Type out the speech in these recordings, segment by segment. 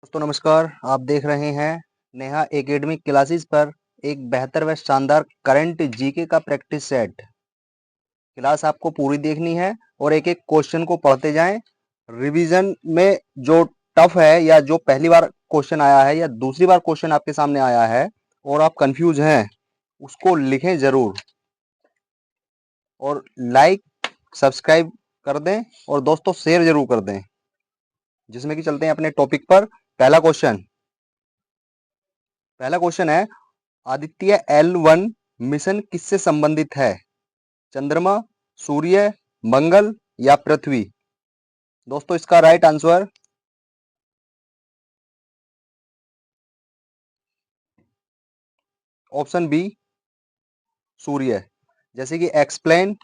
दोस्तों नमस्कार, आप देख रहे हैं नेहा एकेडमिक क्लासेस पर एक बेहतर व शानदार करंट जीके का प्रैक्टिस सेट। क्लास आपको पूरी देखनी है और एक एक क्वेश्चन को पढ़ते जाएं। रिवीजन में जो टफ है या जो पहली बार क्वेश्चन आया है या दूसरी बार क्वेश्चन आपके सामने आया है और आप कंफ्यूज हैं, उसको लिखें जरूर और लाइक सब्सक्राइब कर दें और दोस्तों शेयर जरूर कर दें। जिसमें कि चलते हैं अपने टॉपिक पर। पहला क्वेश्चन है, आदित्य L1 मिशन किससे संबंधित है? चंद्रमा, सूर्य, मंगल या पृथ्वी? दोस्तों इसका राइट आंसर ऑप्शन बी सूर्य। जैसे कि एक्सप्लेन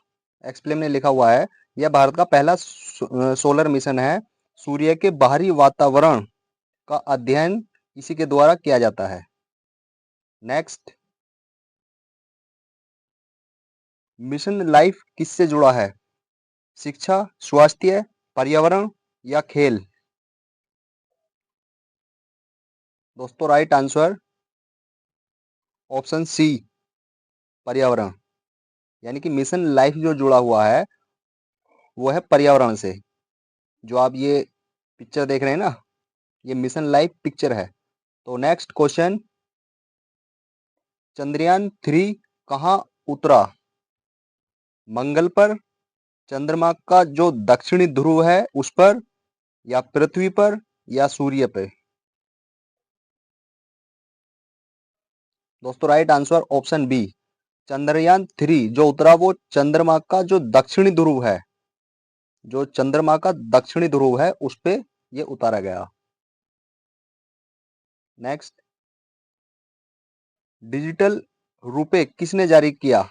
में लिखा हुआ है, यह भारत का पहला सोलर मिशन है। सूर्य के बाहरी वातावरण का अध्ययन इसी के द्वारा किया जाता है। नेक्स्ट, मिशन लाइफ किससे जुड़ा है? शिक्षा, स्वास्थ्य, पर्यावरण या खेल? दोस्तों राइट आंसर ऑप्शन सी पर्यावरण। यानी कि मिशन लाइफ जो जुड़ा हुआ है वो है पर्यावरण से। जो आप ये पिक्चर देख रहे हैं ना, ये मिशन लाइफ पिक्चर है। तो नेक्स्ट क्वेश्चन, चंद्रयान 3 कहाँ उतरा? मंगल पर, चंद्रमा का जो दक्षिणी ध्रुव है उस पर, या पृथ्वी पर, या सूर्य पे? दोस्तों right answer option B, Chandrayaan 3 जो उतरा वो चंद्रमा का जो दक्षिणी ध्रुव है, जो चंद्रमा का दक्षिणी ध्रुव है उस पे ये उतारा गया। नेक्स्ट, डिजिटल रुपए किसने जारी किया?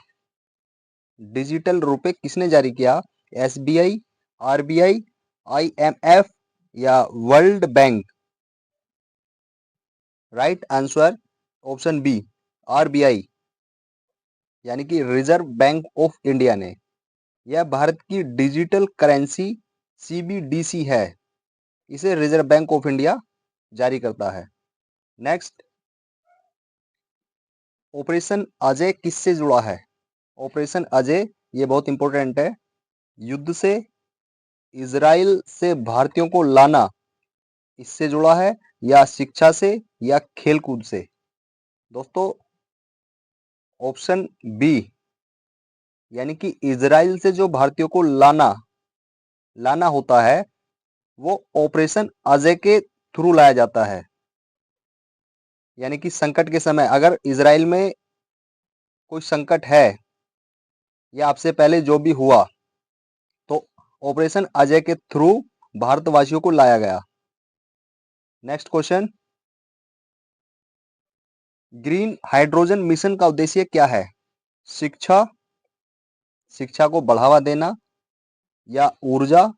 डिजिटल रुपए किसने जारी किया? एसबीआई, आरबीआई, आईएमएफ या World Bank? Right answer option B RBI, यानी कि रिजर्व बैंक ऑफ इंडिया ने। यह भारत की डिजिटल करेंसी सीबीडीसी है। इसे रिजर्व बैंक ऑफ इंडिया जारी करता है। नेक्स्ट, ऑपरेशन अजय किससे जुड़ा है? ऑपरेशन अजय ये बहुत इंपॉर्टेंट है। युद्ध से, इजराइल से भारतीयों को लाना, इससे जुड़ा है, या शिक्षा से, या खेलकूद से? दोस्तों ऑप्शन बी, यानी कि इजराइल से जो भारतीयों को लाना होता है वो ऑपरेशन अजय के थ्रू लाया जाता है। यानी कि संकट के समय अगर इजराइल में कोई संकट है या आपसे पहले जो भी हुआ, तो ऑपरेशन अजय के थ्रू भारतवासियों को लाया गया। Next question, green hydrogen mission का उद्देश्य क्या है? शिक्षा शिक्षा को बढ़ावा देना, या ऊर्जा,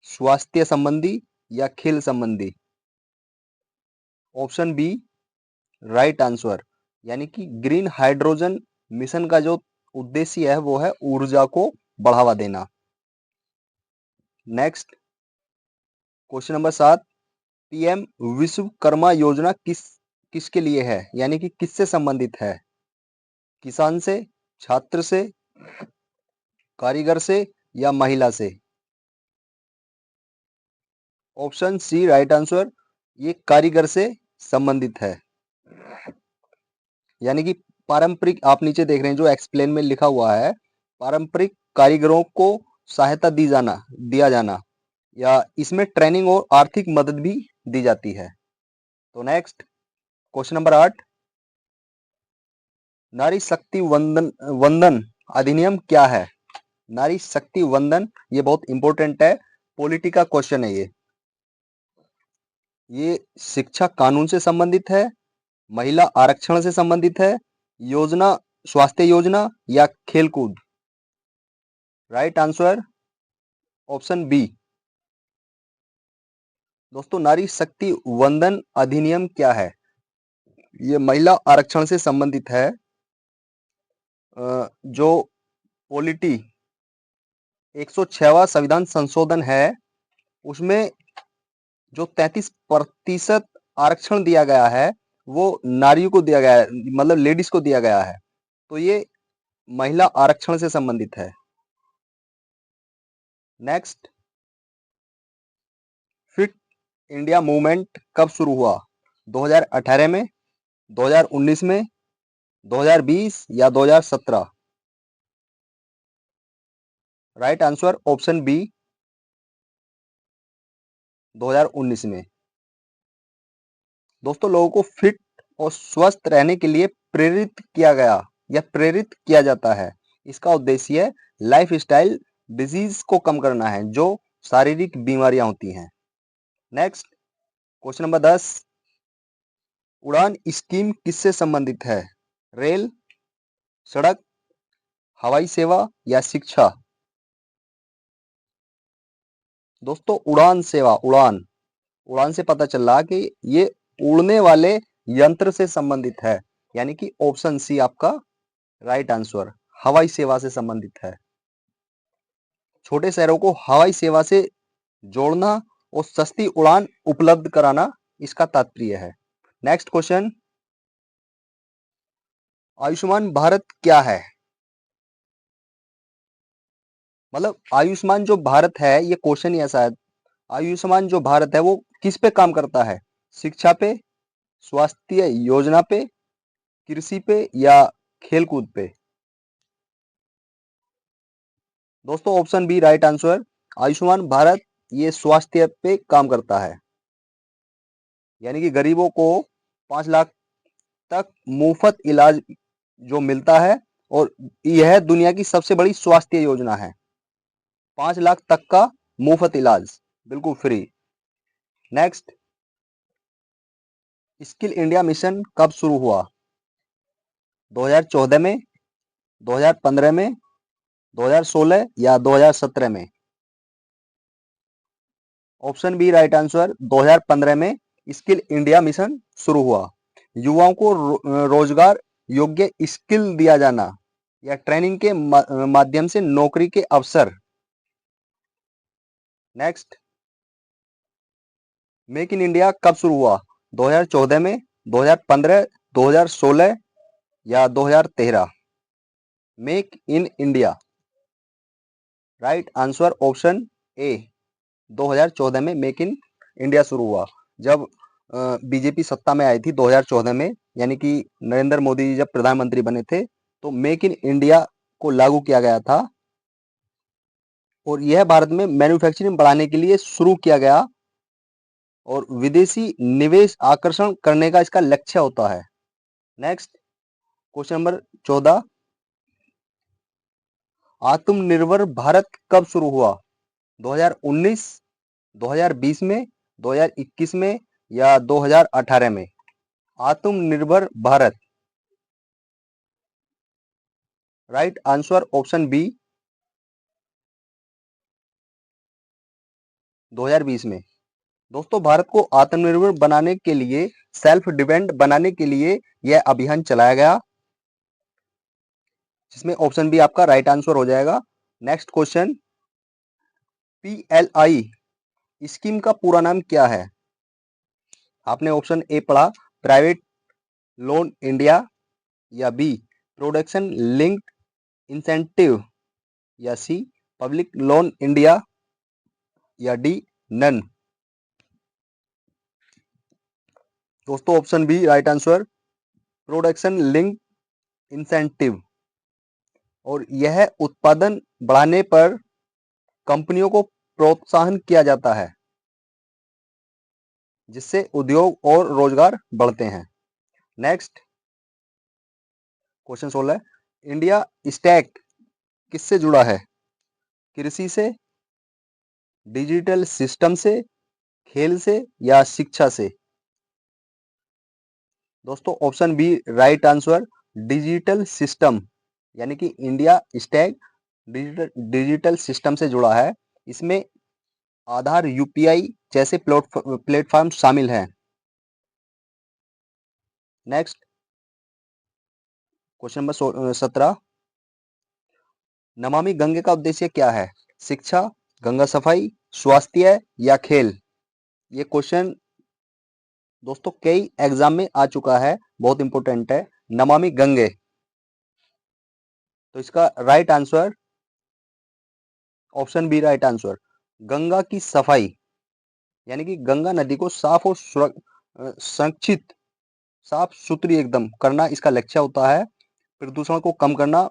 स्वास्थ्य संबंधी, या खेल संबंधी? ऑप्शन बी राइट आंसर, यानी कि ग्रीन हाइड्रोजन मिशन का जो उद्देश्य है वो है ऊर्जा को बढ़ावा देना। Next question number 7, PM Vishwakarma योजना किसके लिए है, यानी कि किससे संबंधित है? किसान से, छात्र से, कारीगर से, या महिला से? ऑप्शन सी राइट आंसर, ये कारीगर से संबंधित है। यानी कि पारंपरिक, आप नीचे देख रहे हैं जो एक्सप्लेन में लिखा हुआ है, पारंपरिक कारीगरों को सहायता दिया जाना, या इसमें ट्रेनिंग और आर्थिक मदद भी दी जाती है। तो नेक्स्ट क्वेश्चन नंबर 8, नारी शक्ति वंदन अधिनियम क्या है? नारी शक्ति वंदन ये बहुत इंपॉर्टेंट है, पॉलिटी का क्वेश्चन है ये शिक्षा कानून से संबंधित है, महिला आरक्षण से संबंधित है, योजना स्वास्थ्य योजना, या खेलकूद? Right answer option B. दोस्तों नारी शक्ति वंदन अधिनियम क्या है? ये महिला आरक्षण से संबंधित है। जो पॉलिटी 106वां संविधान संशोधन है उसमें जो 33% आरक्षण दिया गया है वो नारियों को दिया गया है, मतलब लेडीज को दिया गया है, तो ये महिला आरक्षण से संबंधित है। नेक्स्ट, फिट इंडिया मूवमेंट कब शुरू हुआ? 2018 में, 2019 में, 2020 या 2017? राइट आंसर ऑप्शन बी, 2019 में। दोस्तों, लोगों को फिट और स्वस्थ रहने के लिए प्रेरित किया गया या प्रेरित किया जाता है। इसका उद्देश्य लाइफस्टाइल डिजीज को कम करना है, जो शारीरिक बीमारियां होती हैं। नेक्स्ट, क्वेश्चन नंबर 10, उड़ान स्कीम किससे संबंधित है? रेल, सड़क, हवाई सेवा या शिक्षा? दोस्तों, उड़ान सेवा, उड़ान से पता चल रहा कि ये उड़ने वाले यंत्र से संबंधित है, यानी कि ऑप्शन सी आपका राइट आंसर हवाई सेवा से संबंधित है। छोटे शहरों को हवाई सेवा से जोड़ना और सस्ती उड़ान उपलब्ध कराना इसका तात्पर्य है। नेक्स्ट क्वेश्चन, आयुष्मान भारत क्या है? मतलब आयुष्मान जो भारत है, ये क्वेश्चन ही ऐसा है, आयुष्मान जो भारत है वो किस पे काम करता है? शिक्षा पे, स्वास्थ्य योजना पे, कृषि पे या खेलकूद पे? दोस्तों, option B right answer, Ayushman Bharat ये स्वास्थ्य पे काम करता है, यानी कि गरीबों को 5 लाख तक मुफ्त इलाज जो मिलता है, और यह दुनिया की सबसे बड़ी स्वास्थ्य योजना है। 5 लाख तक का मुफ्त इलाज, बिल्कुल free. Next, skill India mission कब शुरू हुआ? 2014 में, 2015 में, 2016 या 2017 में? ऑप्शन बी राइट आंसर, 2015 में स्किल इंडिया मिशन शुरू हुआ। युवाओं को रोजगार योग्य स्किल दिया जाना या ट्रेनिंग के माध्यम से नौकरी के अवसर। नेक्स्ट, मेक इन इंडिया कब शुरू हुआ? 2014 में, 2015, 2016 या 2013? Make in India, right answer option A, 2014 में मेक इन इंडिया शुरू हुआ। जब बीजेपी सत्ता में आई थी 2014 में, यानी कि नरेंद्र मोदी जी जब प्रधानमंत्री बने थे, तो मेक इन इंडिया को लागू किया गया था, और यह भारत में मैन्युफैक्चरिंग बढ़ाने के लिए शुरू किया गया और विदेशी निवेश आकर्षण करने का इसका लक्ष्य होता है। नेक्स्ट, क्वेश्चन नंबर 14, आत्मनिर्भर भारत कब शुरू हुआ? 2019, 2020 में, 2021 में या 2018 में? Atmanirbhar Bharat, right answer option B, 2020 में। दोस्तों, भारत को आत्मनिर्भर बनाने के लिए, सेल्फ डिपेंड बनाने के लिए यह अभियान चलाया गया, जिसमें ऑप्शन बी आपका राइट आंसर हो जाएगा। नेक्स्ट क्वेश्चन, PLI स्कीम का पूरा नाम क्या है? आपने ऑप्शन ए पढ़ा, प्राइवेट लोन इंडिया, या बी प्रोडक्शन लिंक्ड इंसेंटिव, या सी पब्लिक लोन इंडिया, या डी नन? दोस्तों, option B right answer, production link incentive, और यह उत्पादन बढ़ाने पर कंपनियों को प्रोत्साहन किया जाता है, जिससे उद्योग और रोजगार बढ़ते हैं। नेक्स्ट, क्वेश्चन 16, इंडिया स्टैक किससे जुड़ा है? कृषि से, डिजिटल सिस्टम से, खेल से या शिक्षा से? दोस्तों, option B right answer, digital system, यानी कि इंडिया स्टैक डिजिटल सिस्टम से जुड़ा है। इसमें आधार, यूपीआई जैसे प्लेटफॉर्म शामिल हैं। Next, question number 17, Namami Gange का उद्देश्य क्या है? शिक्षा, गंगा सफाई, स्वास्थ्य या खेल? ये क्वेश्चन दोस्तों कई एग्जाम में आ चुका है, बहुत इंपॉर्टेंट है, नमामि गंगे। तो इसका right answer option B right answer. Ganga की सफाई यानी कि गंगा नदी को साफ और संरक्षित, साफ सुथरी एकदम करना इसका लक्ष्य होता है। प्रदूषण को कम करना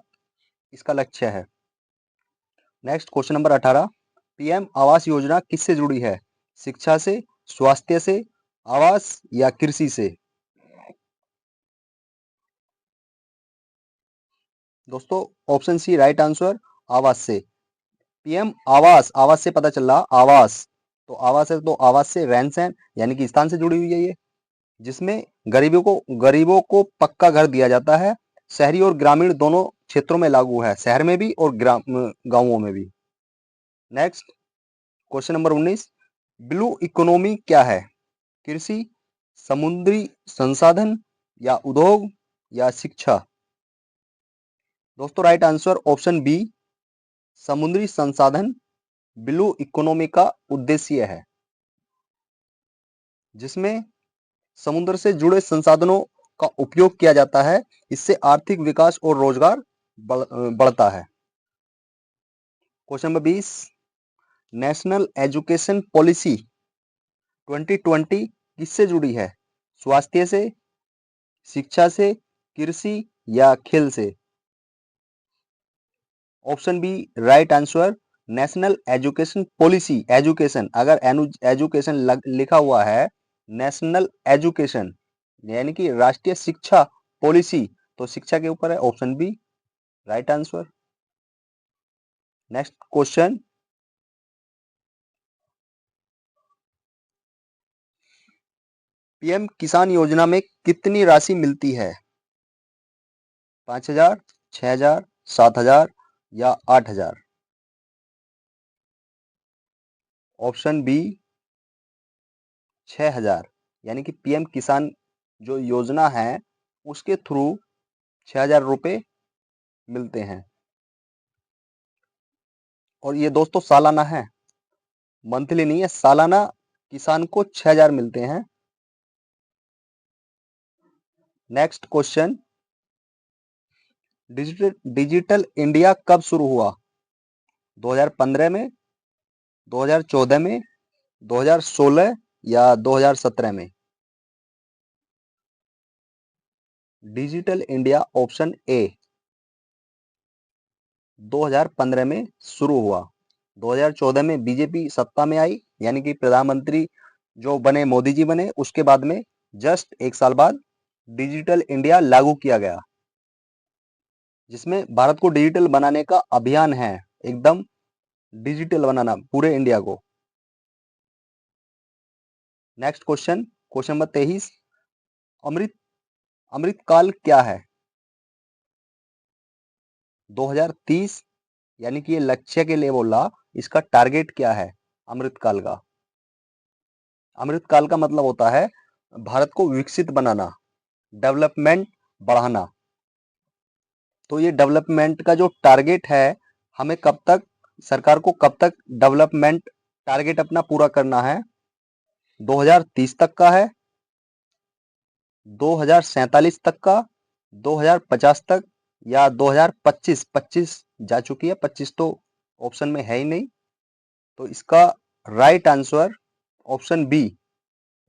इसका लक्ष्य है। Next question number 18, PM Awas Yojana किससे जुड़ी है? शिक्षा से, स्वास्थ्य से, आवास या कृषि से? दोस्तों ऑप्शन सी राइट आंसर, आवास से। पीएम आवास, आवास से पता चल रहा आवास, तो आवास है, तो आवास से रहन सहन यानी कि स्थान से जुड़ी हुई है ये, जिसमें गरीबों को पक्का घर दिया जाता है। शहरी और ग्रामीण दोनों क्षेत्रों में लागू है, शहर में भी और गांवों में भी। Next question number 19, blue economy क्या है? कृषि, समुद्री संसाधन या उद्योग या शिक्षा? दोस्तों राइट आंसर ऑप्शन बी, समुद्री संसाधन ब्लू इकोनॉमी का उद्देश्य है, जिसमें समुद्र से जुड़े संसाधनों का उपयोग किया जाता है। इससे आर्थिक विकास और रोजगार बढ़ता है। Question number 20, national education policy 2020 किससे जुड़ी है? स्वास्थ्य से, शिक्षा से, कृषि या खेल से? Option B right answer, national education policy. Education, अगर एजुकेशन लिखा हुआ है, नेशनल एजुकेशन यानी कि राष्ट्रीय शिक्षा पॉलिसी, तो शिक्षा के ऊपर है, option B right answer. Next question, PM Kisan योजना में कितनी राशि मिलती है? 5,000, 6,000, 7,000 या 8,000? ऑप्शन बी 6,000 यानी कि पीएम किसान जो योजना है उसके थ्रू 6,000 रुपए मिलते हैं। और ये दोस्तों सालाना है, मंथली नहीं है, सालाना किसान को 6,000 मिलते हैं। नेक्स्ट क्वेश्चन, डिजिटल इंडिया कब शुरू हुआ? 2015 में, 2014 में, 2016 या 2017 में? डिजिटल इंडिया ऑप्शन ए 2015 में शुरू हुआ। 2014 में बीजेपी सत्ता में आई, यानी कि प्रधानमंत्री जो बने मोदी जी बने, उसके बाद में जस्ट एक साल बाद डिजिटल इंडिया लागू किया गया, जिसमें भारत को डिजिटल बनाने का अभियान है, एकदम डिजिटल बनाना पूरे इंडिया को। नेक्स्ट क्वेश्चन, क्वेश्चन नंबर 23, अमृत अमृतकाल क्या है? 2030 यानी कि ये लक्ष्य के लिए बोला, इसका टारगेट क्या है अमृतकाल का? अमृतकाल का मतलब होता है भारत को विकसित बनाना, डेवलपमेंट बढ़ाना। तो ये डेवलपमेंट का जो टारगेट है, हमें कब तक, सरकार को कब तक डेवलपमेंट टारगेट अपना पूरा करना है? 2030 तक का है, 2047 तक का, 2050 तक या 2025? 25 जा चुकी है, 25 तो ऑप्शन में है ही नहीं। तो इसका राइट आंसर ऑप्शन बी,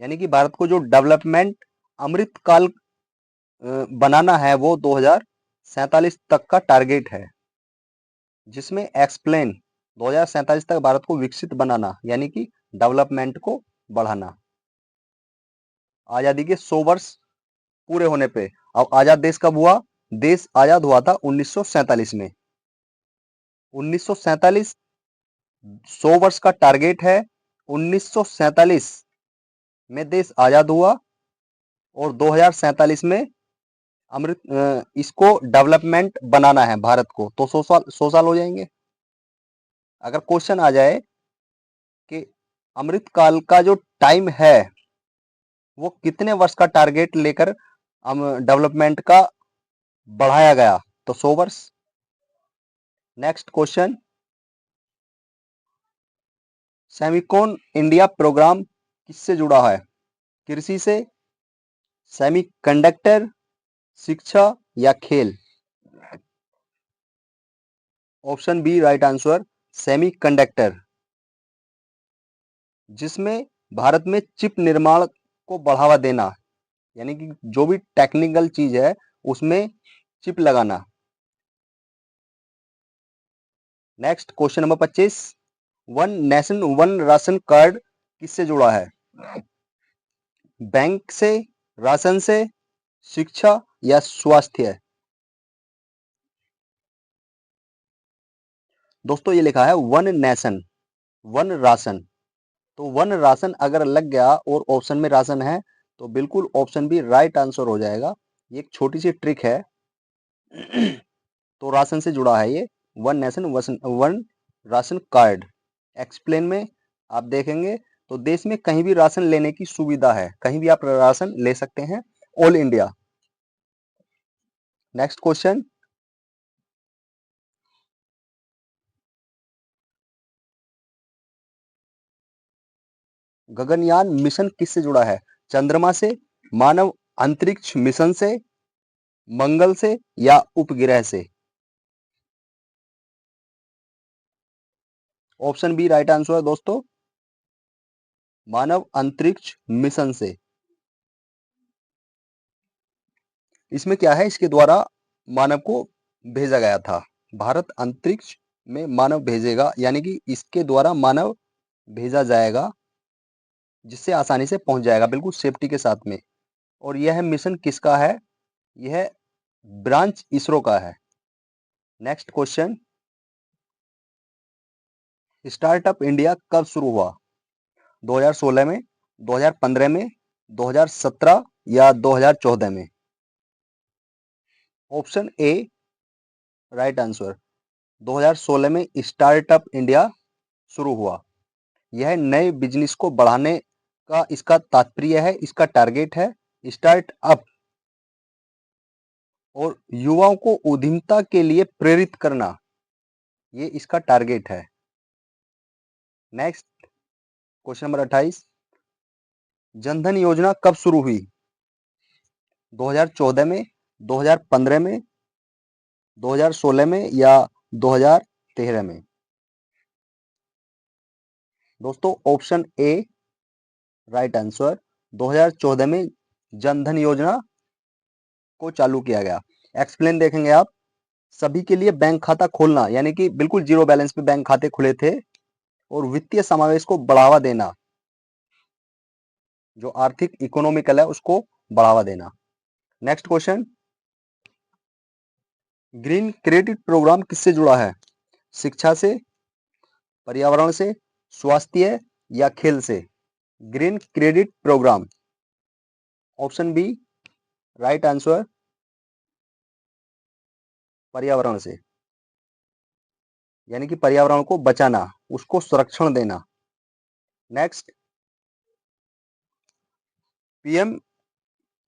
यानी कि भारत को जो डेवलपमेंट अमृतकाल बनाना है वो 2047 तक का टारगेट है, जिसमें एक्सप्लेन 2047 तक भारत को विकसित बनाना यानी कि डेवलपमेंट को बढ़ाना। आजादी के 100 वर्ष पूरे होने पे, अब आजाद देश कब हुआ? देश आजाद हुआ था 1947 में। 1947 100 वर्ष का टारगेट है। 1947 में देश आजाद हुआ और 2047 में इसको डेवलपमेंट बनाना है भारत को, तो 100 साल हो जाएंगे। अगर क्वेश्चन आ जाए कि अमृतकाल का जो टाइम है वो कितने वर्ष का टारगेट लेकर डेवलपमेंट का बढ़ाया गया, तो 100 वर्ष। Next question, Semicon India program किससे जुड़ा है? कृषि से, सेमीकंडक्टर, शिक्षा या खेल? Option B right answer, semiconductor, जिसमें भारत में चिप निर्माण को बढ़ावा देना, यानी कि जो भी टेक्निकल चीज है उसमें चिप लगाना। Next question number 25, one nation one ration card किससे जुड़ा है? बैंक से, राशन से, शिक्षा या स्वास्थ्य? दोस्तों ये लिखा है वन नेशन वन राशन, तो वन राशन अगर लग गया और ऑप्शन में राशन है तो बिल्कुल ऑप्शन बी राइट आंसर हो जाएगा। ये एक छोटी सी ट्रिक है। तो राशन से जुड़ा है ये, one nation one ration card. Explain में आप देखेंगे तो देश में कहीं भी राशन लेने की सुविधा है, कहीं भी आप राशन ले सकते हैं, all India. Next question, Gaganyaan mission किससे जुड़ा है? चंद्रमा से, मानव अंतरिक्ष मिशन से, मंगल से या उपग्रह से? ऑप्शन बी राइट आंसर है दोस्तों, मानव अंतरिक्ष मिशन से। इसमें क्या है, इसके द्वारा मानव को भेजा गया था। भारत अंतरिक्ष में मानव भेजेगा, यानी कि इसके द्वारा मानव भेजा जाएगा, जिससे आसानी से पहुंच जाएगा बिल्कुल सेफ्टी के साथ में। और यह मिशन किसका है? यह ब्रांच इसरो का है। नेक्स्ट क्वेश्चन, स्टार्टअप इंडिया कब शुरू हुआ? 2016 में, 2015 में, 2017 या 2014 में? ऑप्शन ए राइट आंसर, 2016 में स्टार्टअप इंडिया शुरू हुआ। यह नए बिजनेस को बढ़ाने का इसका तात्पर्य है, इसका टारगेट है स्टार्टअप और युवाओं को उद्यमिता के लिए प्रेरित करना, ये इसका टारगेट है। नेक्स्ट क्वेश्चन नंबर 28, जनधन योजना कब शुरू हुई? 2014 में, 2015 में, 2016 में या 2013 में? दोस्तों ऑप्शन ए राइट आंसर, 2014 में जनधन योजना को चालू किया गया। एक्सप्लेन देखेंगे आप, सभी के लिए बैंक खाता खोलना, यानी कि बिल्कुल जीरो बैलेंस पे बैंक खाते खुले थे, और वित्तीय समावेश को बढ़ावा देना, जो आर्थिक इकोनॉमिकल है उसको बढ़ावा देना। Next question, green credit program किससे जुड़ा है? शिक्षा से, पर्यावरण से, स्वास्थ्य या खेल से? Green credit program, option B right answer, पर्यावरण से, यानी कि पर्यावरण को बचाना, उसको संरक्षण देना। नेक्स्ट, पीएम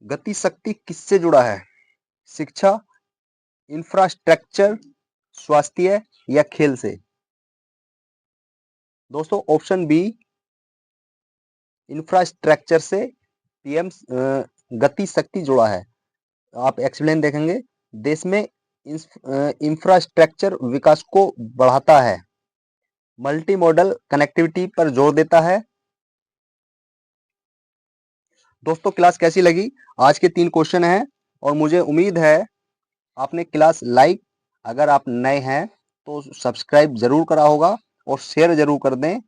गति शक्ति किससे जुड़ा है? शिक्षा, इंफ्रास्ट्रक्चर, स्वास्थ्य या खेल से? दोस्तों ऑप्शन बी इंफ्रास्ट्रक्चर से पीएम गति शक्ति जुड़ा है। आप एक्सप्लेन देखेंगे, देश में इंफ्रास्ट्रक्चर विकास को बढ़ाता है, मल्टी मॉडल कनेक्टिविटी पर जोर देता है। दोस्तों क्लास कैसी लगी? आज के 3 क्वेश्चन हैं और मुझे उम्मीद है आपने क्लास अगर आप नए हैं तो सब्सक्राइब जरूर करा होगा और शेयर जरूर कर दें।